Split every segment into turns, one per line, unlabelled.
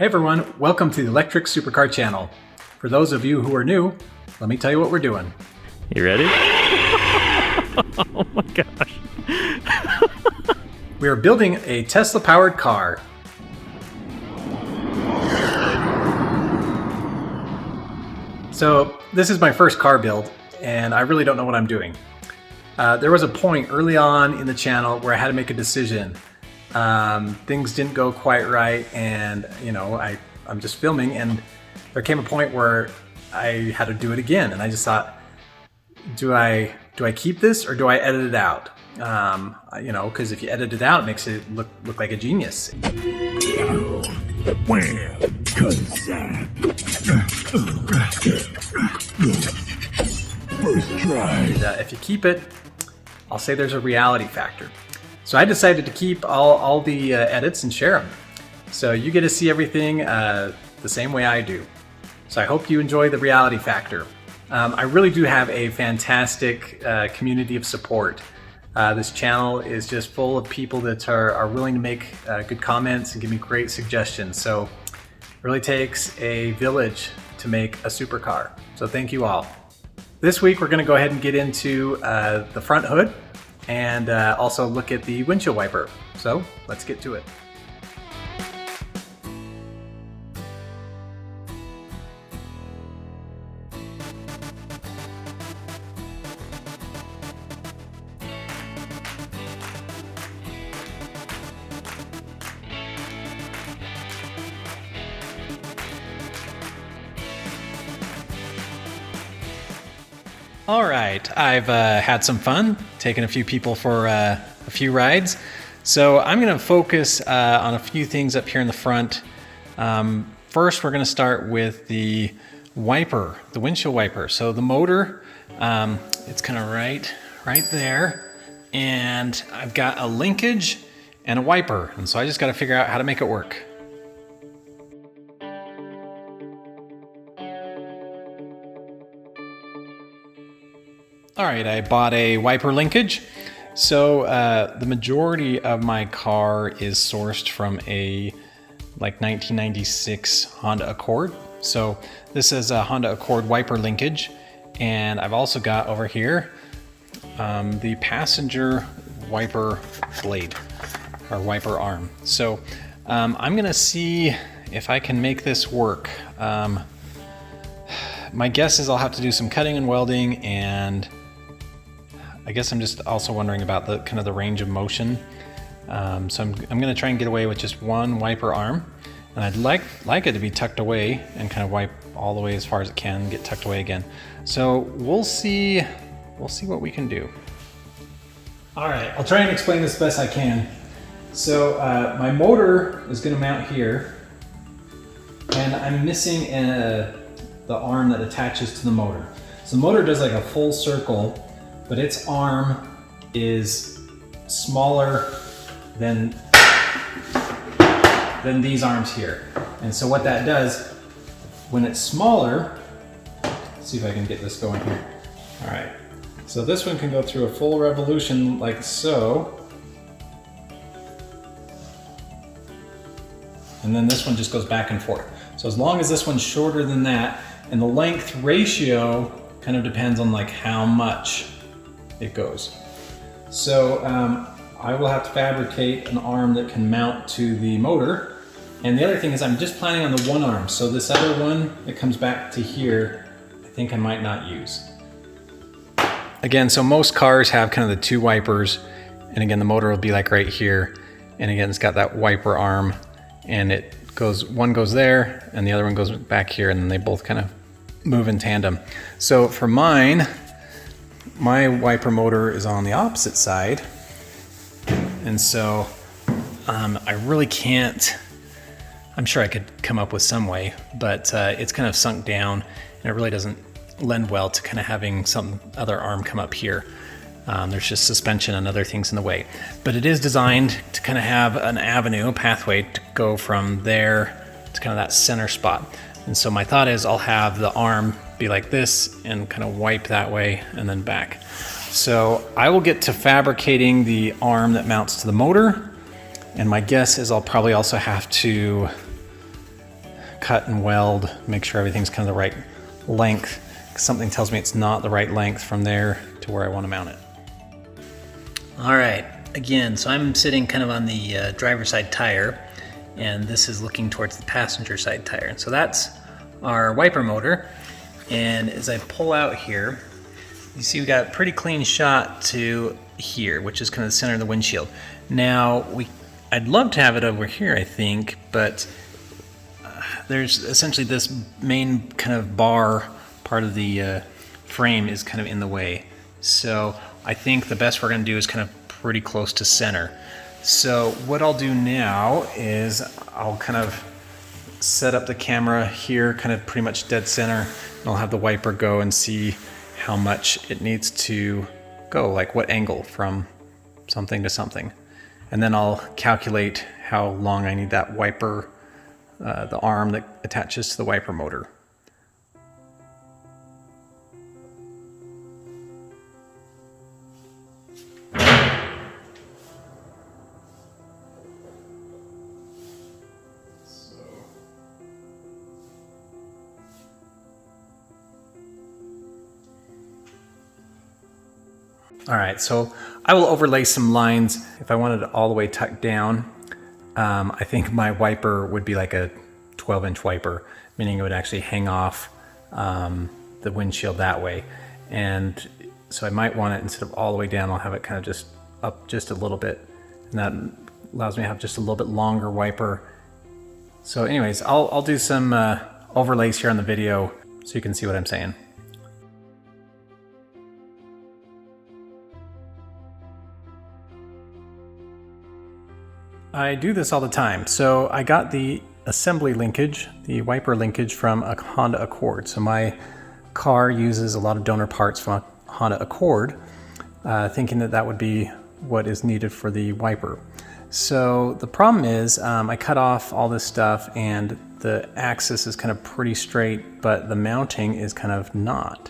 Hey everyone, welcome to the Electric Supercar channel. For those of you who are new, let me tell you what we're doing.
You ready? Oh my gosh.
We are building a Tesla-powered car. So this is my first car build, and I really don't know what I'm doing. There was a point early on in the channel where I had to make a decision. Things didn't go quite right, and I'm just filming, and there came a point where I had to do it again, and I just thought, do I keep this or do I edit it out? Because if you edit it out, it makes it look like a genius. First try. If you keep it, I'll say there's a reality factor. So I decided to keep all the edits and share them. So you get to see everything the same way I do. So I hope you enjoy the reality factor. I really do have a fantastic community of support. This channel is just full of people that are willing to make good comments and give me great suggestions. So it really takes a village to make a supercar. So thank you all. This week we're going to go ahead and get into the front hood and also look at the windshield wiper. So let's get to it. All right, I've had some fun taking a few people for a few rides. So I'm going to focus on a few things up here in the front. First, we're going to start with the wiper, the windshield wiper. So the motor, it's kind of right there. And I've got a linkage and a wiper. And so I just got to figure out how to make it work. All right, I bought a wiper linkage. So the majority of my car is sourced from a 1996 Honda Accord. So this is a Honda Accord wiper linkage. And I've also got over here the passenger wiper blade or wiper arm. So I'm gonna see if I can make this work. My guess is I'll have to do some cutting and welding, and I guess I'm just also wondering about the kind of the range of motion. So I'm going to try and get away with just one wiper arm, and I'd like it to be tucked away and kind of wipe all the way as far as it can, get tucked away again. So we'll see what we can do. All right, I'll try and explain this best I can. So my motor is going to mount here, and I'm missing the arm that attaches to the motor. So the motor does like a full circle, but its arm is smaller than these arms here. And so what that does, when it's smaller, let's see if I can get this going here. All right, so this one can go through a full revolution like so. And then this one just goes back and forth. So as long as this one's shorter than that, and the length ratio kind of depends on like how much it goes. So I will have to fabricate an arm that can mount to the motor. And the other thing is I'm just planning on the one arm. So this other one that comes back to here, I think I might not use. Again, so most cars have kind of the two wipers. And again, the motor will be like right here. And again, it's got that wiper arm, and it goes, one goes there and the other one goes back here, and then they both kind of move in tandem. So for mine, my wiper motor is on the opposite side, and so I really can't. I'm sure I could come up with some way, but it's kind of sunk down, and it really doesn't lend well to kind of having some other arm come up here. There's just suspension and other things in the way, but it is designed to kind of have an avenue, a pathway to go from there to kind of that center spot. And so my thought is I'll have the arm be like this and kind of wipe that way and then back. So I will get to fabricating the arm that mounts to the motor, and my guess is I'll probably also have to cut and weld, make sure everything's kind of the right length. Something tells me it's not the right length from there to where I want to mount it. All right, again, so I'm sitting kind of on the driver's side tire, and this is looking towards the passenger side tire. And so that's our wiper motor. And as I pull out here, you see we got a pretty clean shot to here, which is kind of the center of the windshield. Now, I'd love to have it over here, I think, but there's essentially this main kind of bar part of the frame is kind of in the way. So I think the best we're going to do is kind of pretty close to center. So what I'll do now is I'll kind of set up the camera here, kind of pretty much dead center, and I'll have the wiper go and see how much it needs to go, like what angle from something to something. And then I'll calculate how long I need that wiper, the arm that attaches to the wiper motor. All right, so I will overlay some lines. If I wanted it all the way tucked down, I think my wiper would be like a 12-inch wiper, meaning it would actually hang off the windshield that way. And so I might want it, instead of all the way down, I'll have it kind of just up just a little bit. And that allows me to have just a little bit longer wiper. So anyways, I'll do some overlays here on the video so you can see what I'm saying. I do this all the time. So I got the assembly linkage, the wiper linkage from a Honda Accord. So my car uses a lot of donor parts from a Honda Accord, thinking that that would be what is needed for the wiper. So the problem is I cut off all this stuff and the axis is kind of pretty straight, but the mounting is kind of not.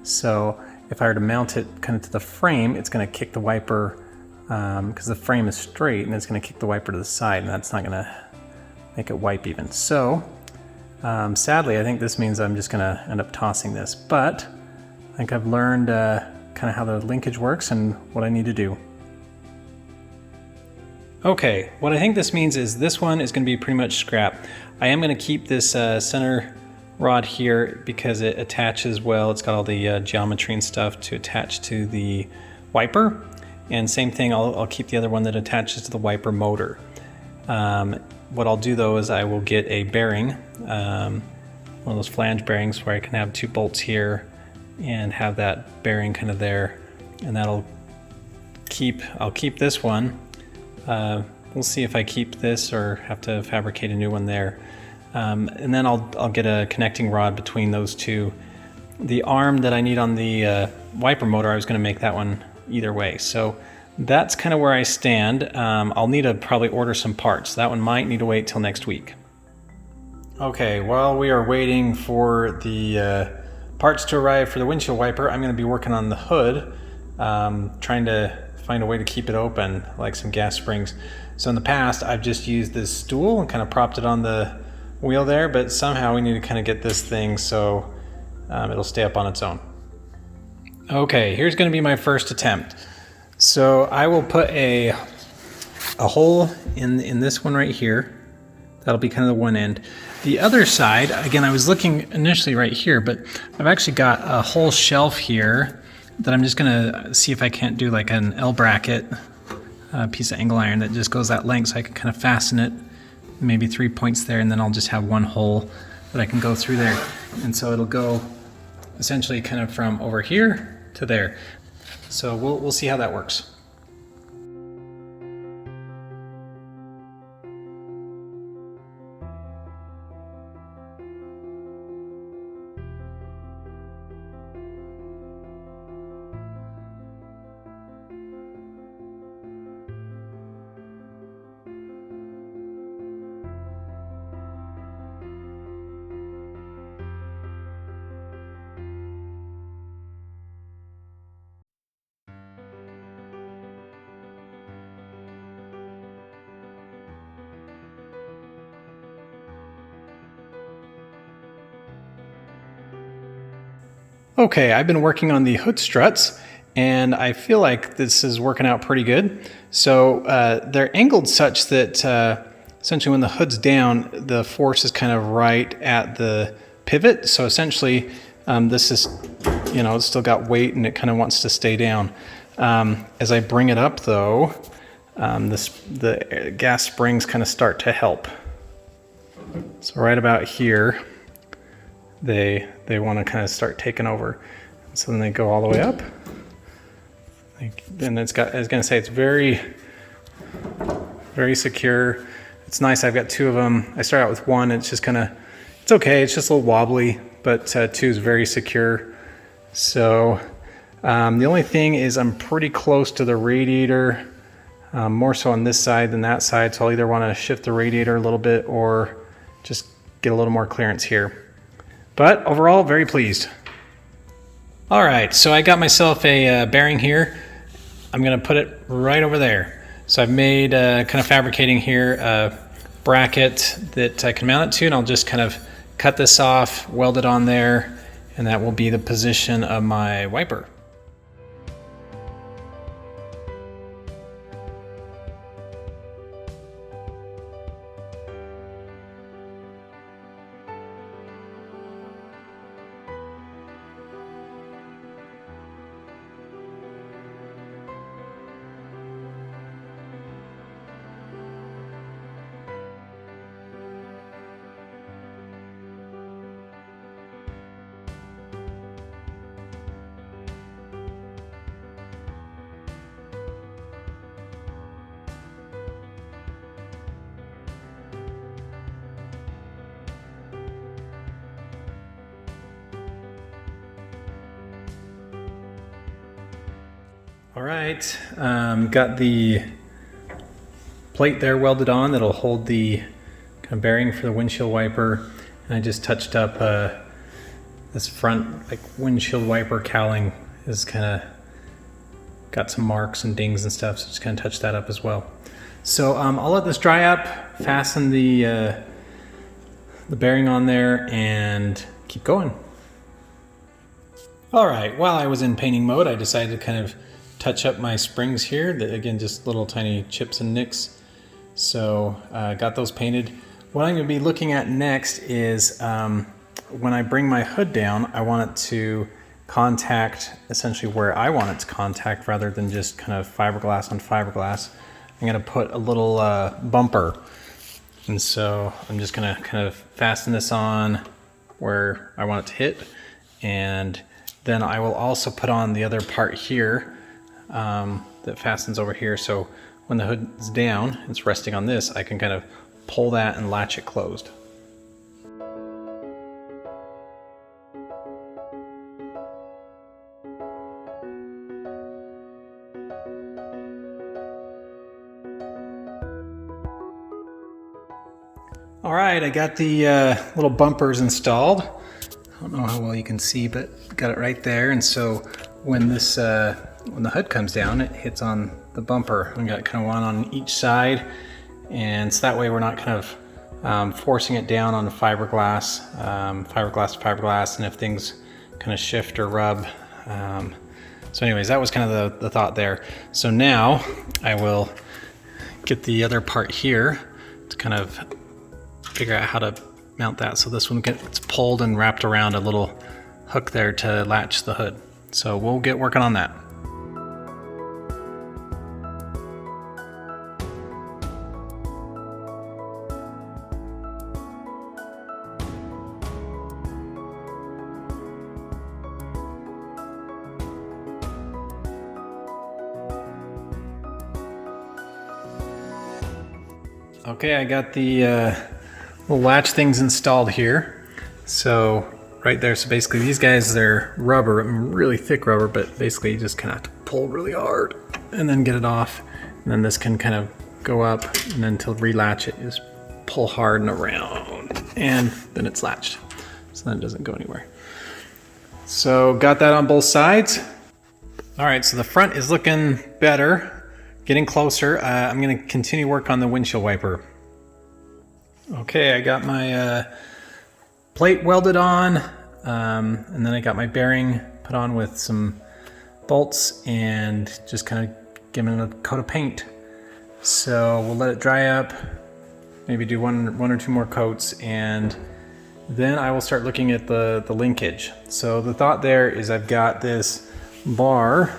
So if I were to mount it kind of to the frame, it's going to kick the wiper, because the frame is straight, and it's going to kick the wiper to the side, and that's not going to make it wipe even. So sadly, I think this means I'm just going to end up tossing this, but I think I've learned kind of how the linkage works and what I need to do. Okay, what I think this means is this one is going to be pretty much scrap. I am going to keep this center rod here because it attaches well. It's got all the geometry and stuff to attach to the wiper. And same thing, I'll keep the other one that attaches to the wiper motor. What I'll do though is I will get a bearing, one of those flange bearings where I can have two bolts here and have that bearing kind of there. And I'll keep this one. We'll see if I keep this or have to fabricate a new one there. And then I'll get a connecting rod between those two. The arm that I need on the wiper motor, I was going to make that one either way. So that's kind of where I stand. I'll need to probably order some parts. That one might need to wait till next week. Okay, while we are waiting for the parts to arrive for the windshield wiper, I'm going to be working on the hood, trying to find a way to keep it open, like some gas springs. So in the past, I've just used this stool and kind of propped it on the wheel there, but somehow we need to kind of get this thing so it'll stay up on its own. Okay, here's going to be my first attempt. So I will put a hole in this one right here. That'll be kind of the one end. The other side, again, I was looking initially right here, but I've actually got a whole shelf here that I'm just going to see if I can't do like an L bracket, piece of angle iron that just goes that length, so I can kind of fasten it, maybe 3 points there, and then I'll just have one hole that I can go through there. And so it'll go essentially kind of from over here to there. So we'll see how that works. Okay, I've been working on the hood struts, and I feel like this is working out pretty good. So they're angled such that essentially when the hood's down, the force is kind of right at the pivot. So essentially this is, you know, it's still got weight and it kind of wants to stay down. As I bring it up though, the gas springs kind of start to help. So right about here, they want to kind of start taking over. So then they go all the way up. And it's got, I was going to say, it's very, very secure. It's nice. I've got two of them. I start out with one. It's just kind of, it's okay. It's just a little wobbly, but two is very secure. So the only thing is I'm pretty close to the radiator, more so on this side than that side. So I'll either want to shift the radiator a little bit or just get a little more clearance here. But overall, very pleased. All right, so I got myself a bearing here. I'm gonna put it right over there. So I've made, kind of fabricating here, a bracket that I can mount it to, and I'll just kind of cut this off, weld it on there, and that will be the position of my wiper. All right, got the plate there welded on that'll hold the kind of bearing for the windshield wiper, and I just touched up this front like windshield wiper cowling is kind of got some marks and dings and stuff, so just kind of touch that up as well. So I'll let this dry up, fasten the bearing on there, and keep going. All right, while I was in painting mode, I decided to kind of touch up my springs here. Again, just little tiny chips and nicks. So got those painted. What I'm going to be looking at next is when I bring my hood down, I want it to contact essentially where I want it to contact rather than just kind of fiberglass on fiberglass. I'm going to put a little bumper. And so I'm just going to kind of fasten this on where I want it to hit. And then I will also put on the other part here that fastens over here, so when the hood is down, it's resting on this, I can kind of pull that and latch it closed. All right, I got the little bumpers installed. I don't know how well you can see, but got it right there. And so when this when the hood comes down, it hits on the bumper. We got kind of one on each side, and so that way we're not kind of forcing it down on the fiberglass, fiberglass to fiberglass, and if things kind of shift or rub. So anyways, that was kind of the thought there. So now I will get the other part here to kind of figure out how to mount that. So this one gets pulled and wrapped around a little hook there to latch the hood. So we'll get working on that. Okay, I got the little latch things installed here. So right there, so basically these guys, they're rubber, really thick rubber, but basically you just kind of have to pull really hard and then get it off. And then this can kind of go up, and then to relatch it, you just pull hard and around, and then it's latched. So then it doesn't go anywhere. So got that on both sides. All right, so the front is looking better. Getting closer. I'm going to continue work on the windshield wiper. Okay, I got my plate welded on. And then I got my bearing put on with some bolts and just kind of giving it a coat of paint. So we'll let it dry up, maybe do one or two more coats, and then I will start looking at the linkage. So the thought there is I've got this bar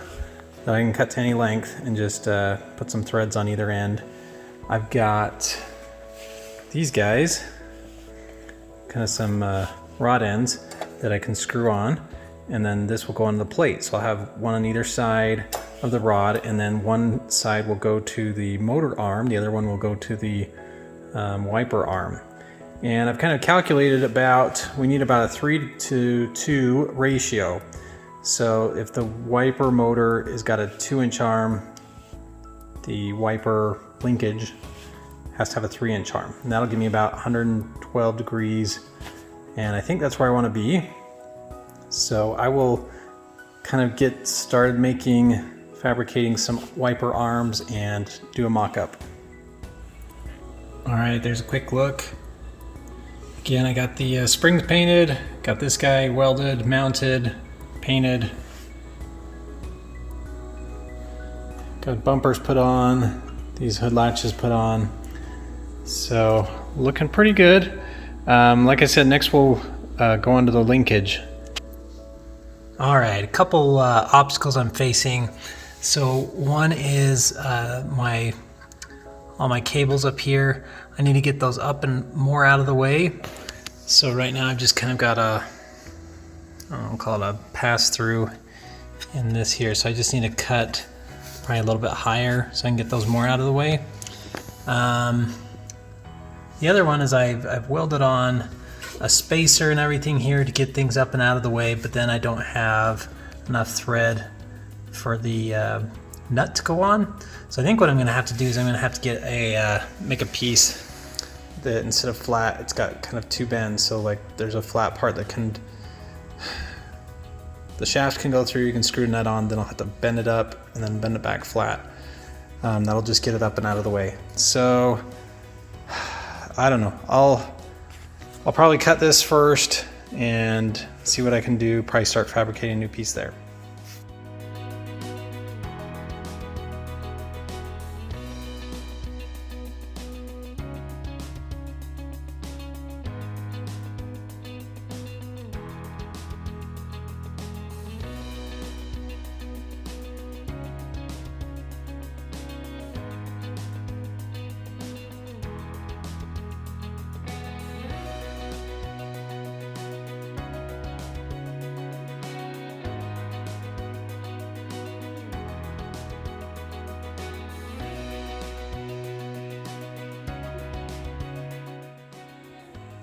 that I can cut to any length and just put some threads on either end. I've got these guys, kind of some rod ends that I can screw on, and then this will go on the plate. So I'll have one on either side of the rod, and then one side will go to the motor arm, the other one will go to the wiper arm. And I've kind of calculated we need about a 3:2 ratio. So if the wiper motor has got a 2-inch arm, the wiper linkage has to have a 3-inch arm. And that'll give me about 112 degrees. And I think that's where I want to be. So I will kind of get started fabricating some wiper arms and do a mock-up. All right, there's a quick look. Again, I got the springs painted, got this guy welded, mounted, painted. Got bumpers put on, these hood latches put on. So looking pretty good. Like I said, next we'll go on to the linkage. All right, a couple obstacles I'm facing. So one is all my cables up here. I need to get those up and more out of the way. So right now I've just kind of got I'll call it a pass through in this here. So I just need to cut probably a little bit higher so I can get those more out of the way. The other one is I've welded on a spacer and everything here to get things up and out of the way, but then I don't have enough thread for the nut to go on. So I think what I'm going to have to do is I'm going to have to get make a piece that instead of flat, it's got kind of two bends. So like there's a flat part that the shaft can go through, you can screw the nut on, then I'll have to bend it up and then bend it back flat. That'll just get it up and out of the way. So I don't know, I'll probably cut this first and see what I can do, probably start fabricating a new piece there.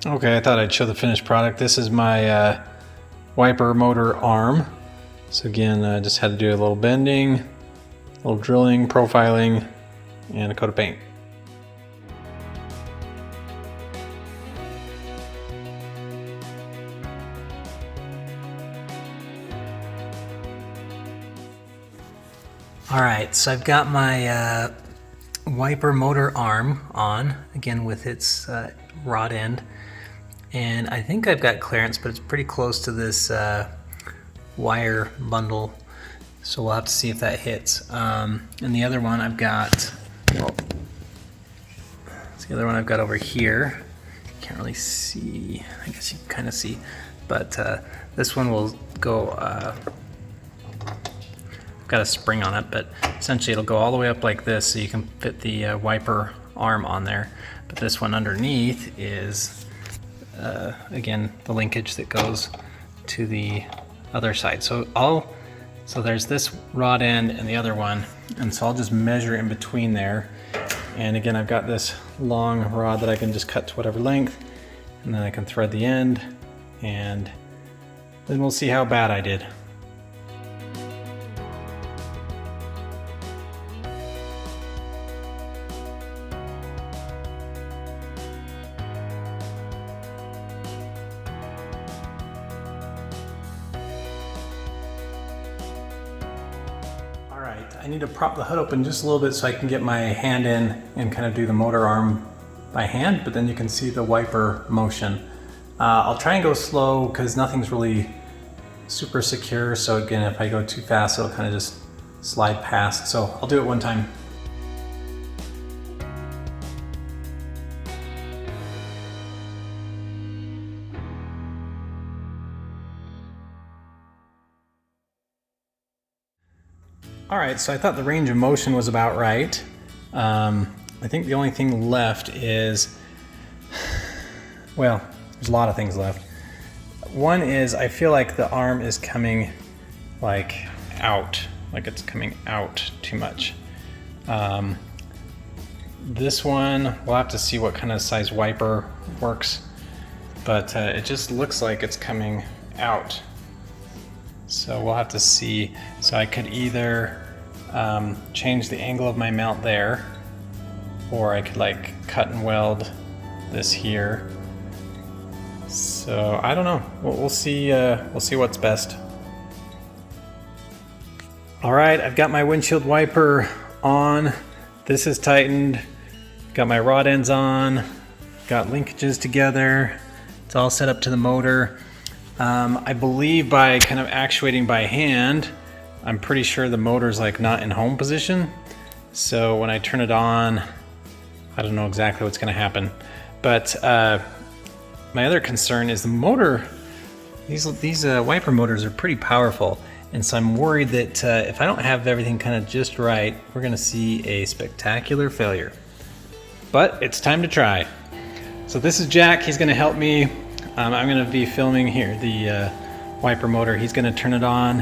Okay, I thought I'd show the finished product. This is my wiper motor arm. So again, I just had to do a little bending, a little drilling, profiling, and a coat of paint. All right, so I've got my wiper motor arm on, again with its rod end. And I think I've got clearance, but it's pretty close to this wire bundle. So we'll have to see if that hits. And the other one I've got, well, it's the other one I've got over here. Can't really see, I guess you can kind of see. But this one will go, I've got a spring on it, but essentially it'll go all the way up like this so you can fit the wiper arm on there. But this one underneath is again the linkage that goes to the other side. So there's this rod end and the other one, and so I'll just measure in between there. And again, I've got this long rod that I can just cut to whatever length, and then I can thread the end, and then we'll see how bad I did. I need to prop the hood open just a little bit so I can get my hand in and kind of do the motor arm by hand, but then you can see the wiper motion. I'll try and go slow because nothing's really super secure. So again, if I go too fast, it'll kind of just slide past. So I'll do it one time. All right, so I thought the range of motion was about right. I think the only thing left is, well, there's a lot of things left. One is I feel like the arm is coming like out, like it's coming out too much. This one, we'll have to see what kind of size wiper works, but it just looks like it's coming out. So we'll have to see. So I could either change the angle of my mount there, or I could like cut and weld this here. So I don't know. We'll see. We'll see what's best. All right, I've got my windshield wiper on. This is tightened. Got my rod ends on. Got linkages together. It's all set up to the motor. I believe by kind of actuating by hand, I'm pretty sure the motor's like not in home position. So when I turn it on, I don't know exactly what's gonna happen. But my other concern is the motor. These wiper motors are pretty powerful. And so I'm worried that if I don't have everything kind of just right, we're gonna see a spectacular failure. But it's time to try. So this is Jack, he's gonna help me. I'm gonna be filming here, the wiper motor. He's gonna turn it on,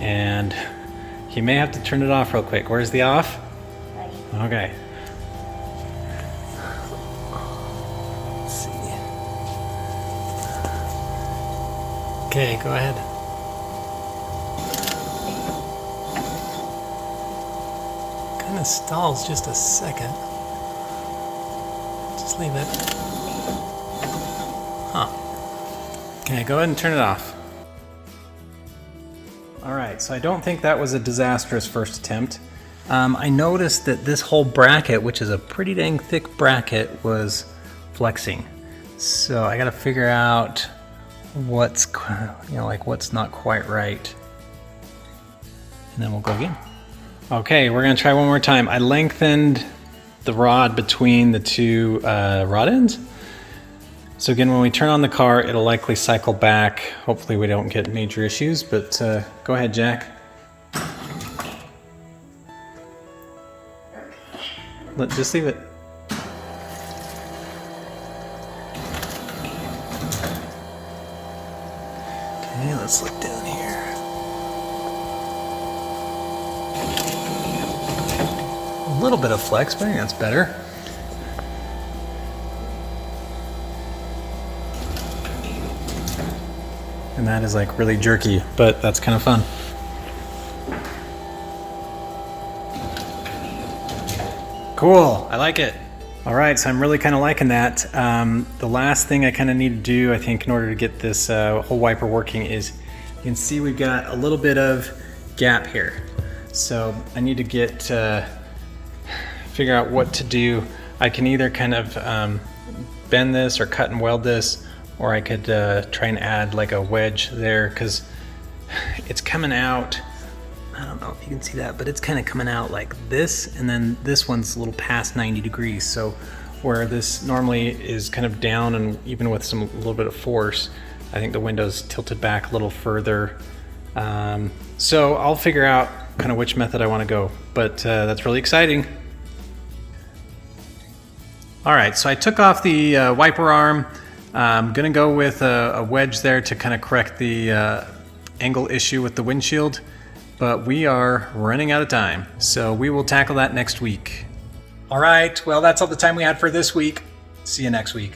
and he may have to turn it off real quick. Where's the off? Okay. Let's see. Okay, go ahead. Kind of stalls just a second. Just leave it. Huh. Okay, go ahead and turn it off. All right, so I don't think that was a disastrous first attempt. I noticed that this whole bracket, which is a pretty dang thick bracket, was flexing. So I gotta figure out what's, like what's not quite right. And then we'll go again. Okay, we're gonna try one more time. I lengthened the rod between the two rod ends. So again, when we turn on the car, it'll likely cycle back. Hopefully we don't get major issues, but go ahead, Jack. Just leave it. Okay, let's look down here. A little bit of flex, but I think that's better. And that is like really jerky, but that's kind of fun. Cool, I like it. All right, so I'm really kind of liking that. The last thing I kind of need to do, I think, in order to get this whole wiper working is, you can see we've got a little bit of gap here. So I need to figure out what to do. I can either kind of bend this or cut and weld this, or I could try and add like a wedge there, because it's coming out, I don't know if you can see that, but it's kind of coming out like this, and then this one's a little past 90 degrees. So where this normally is kind of down, and even with a little bit of force, I think the window's tilted back a little further. So I'll figure out kind of which method I want to go, but that's really exciting. All right, so I took off the wiper arm. I'm gonna go with a wedge there to kind of correct the angle issue with the windshield, but we are running out of time, so we will tackle that next week. All right, well, that's all the time we had for this week. See you next week.